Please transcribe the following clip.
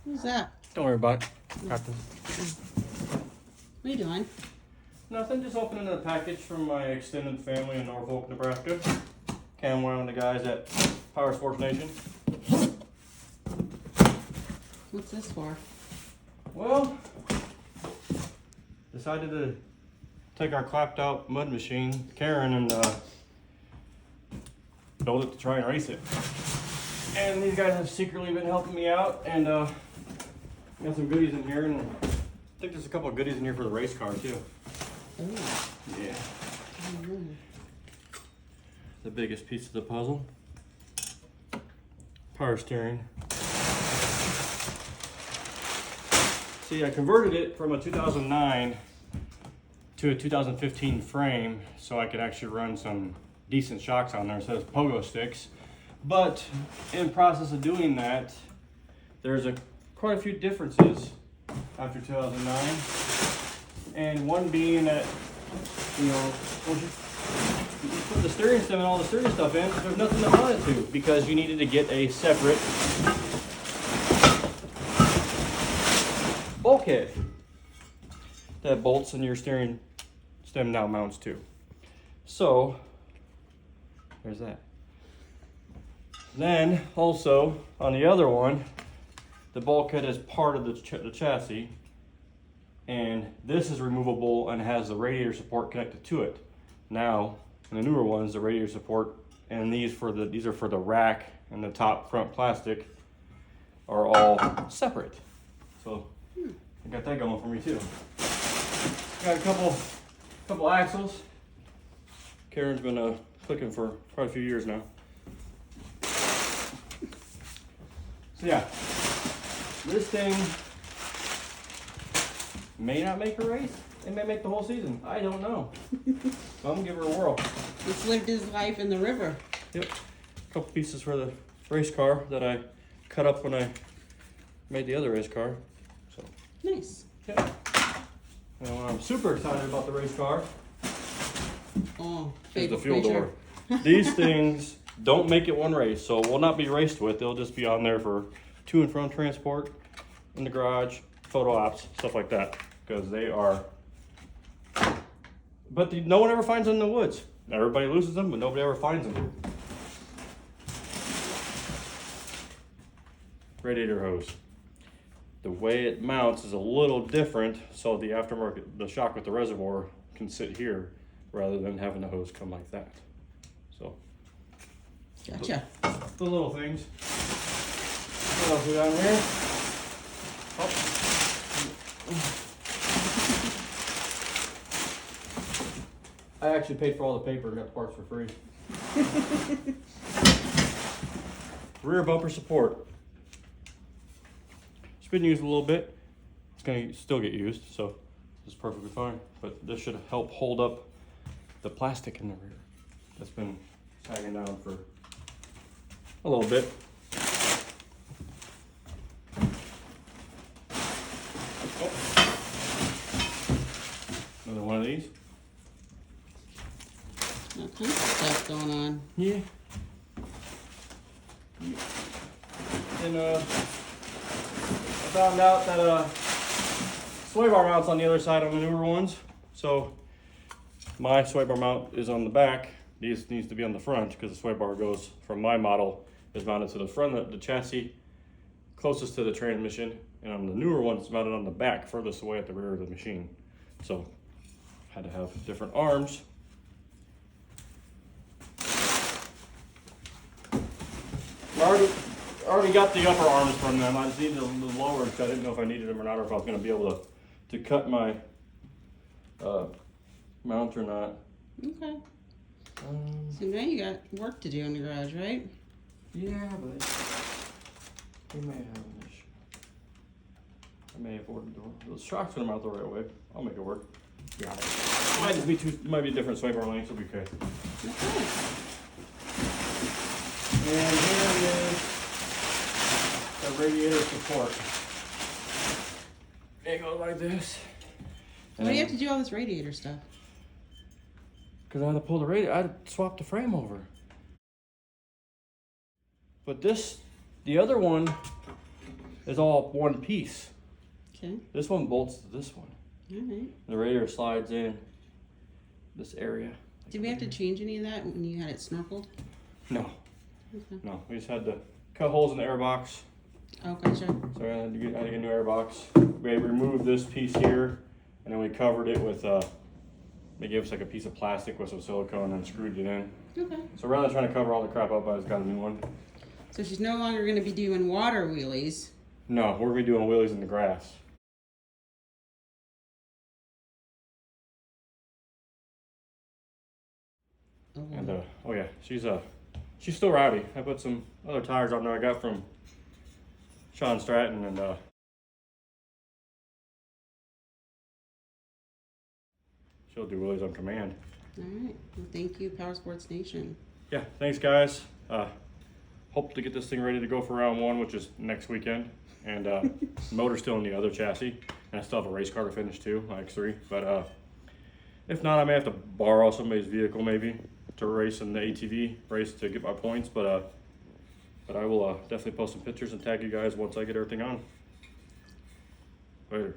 Who's that? Don't worry about it. Got this. What are you doing? Nothing, just opening a package from my extended family in Norfolk, Nebraska. Cam, one of the guys at Powersports Nation. What's this for? Well, decided to take our clapped out mud machine, Karen, and build it to try and race it. And these guys have secretly been helping me out, and got some goodies in here, and I think there's a couple of goodies in here for the race car too. Oh. Yeah. The biggest piece of the puzzle. Power steering. See, I converted it from a 2009 to a 2015 frame so I could actually run some decent shocks on there instead of pogo sticks. But in process of doing that, there's quite a few differences after 2009. And one being that, you know, once you put the steering stem and all the steering stuff in, there's nothing to mount it to because you needed to get a separate bulkhead that bolts in your steering stem now mounts to. So, there's that. Then, also, on the other one, the bulkhead is part of the chassis, and this is removable and has the radiator support connected to it. Now, in the newer ones, the radiator support and these are for the rack and the top front plastic are all separate. So I got that going for me too. Got a couple axles. Karen's been clicking for quite a few years now. So yeah, this thing may not make a race. It may make the whole season. I don't know. So I'm gonna give her a whirl. It's lived his life in the river. Yep. A couple pieces for the race car that I cut up when I made the other race car. So Nice. yeah. And I'm super excited about the race car. Oh, Here's the favorite fuel creature. door. These things don't make it one race, so will not be raced with. They'll just be on there for to and from transport, in the garage, photo ops, stuff like that. Because they are, but no one ever finds them in the woods. Everybody loses them, but nobody ever finds them. Radiator hose. The way it mounts is a little different, so the aftermarket, the shock with the reservoir can sit here rather than having the hose come like that. So, Gotcha. the little things. What else we got in here? Oh. I actually paid for all the paper and got the parts for free. Rear bumper support. It's been used a little bit. It's gonna still get used, so it's perfectly fine. But this should help hold up the plastic in the rear that's been sagging down for a little bit. Oh. Another one of these. All kinds of stuff going on. Yeah. And I found out that sway bar mounts on the other side on the newer ones. So my sway bar mount is on the back. These needs to be on the front because the sway bar goes from my model is mounted to the front of the chassis closest to the transmission, and on the newer one it's mounted on the back furthest away at the rear of the machine. So had to have different arms. I already got the upper arms from them. I just needed the lower because I didn't know if I needed them or not, or if I was going to be able to cut my mount or not. Okay. So now you got work to do in the garage, right? Yeah, but we may have an issue. I may have ordered the shocks when I'm out the right way. I'll make it work. Yeah. Might just be might be different sway bar lengths. It'll be okay. Okay. And here is the radiator support. It goes like this. Why do you have to do all this radiator stuff? Because I had to pull the radiator, I had to swap the frame over. But the other one is all one piece. Okay. This one bolts to this one. All right. The radiator slides in this area. Did we have to change any of that when you had it snorkeled? No. Okay. No, we just had to cut holes in the air box. Oh, gotcha. So I had to get a new air box. We removed this piece here, and then we covered it with, they gave us like a piece of plastic with some silicone and screwed it in. Okay. So rather than trying to cover all the crap up, I just got a new one. So she's no longer going to be doing water wheelies. No, we're gonna be doing wheelies in the grass. Oh, And oh yeah, she's still rowdy. I put some other tires on there I got from Sean Stratton, and she'll do wheelies on command. all right. Well, thank you, Powersports Nation. Yeah, thanks guys. Hope to get this thing ready to go for round 1, which is next weekend. And motor's still in the other chassis, and I still have a race car to finish too, X3. But if not, I may have to borrow somebody's vehicle maybe to race in the ATV race to get my points. But I will definitely post some pictures and tag you guys once I get everything on. Later.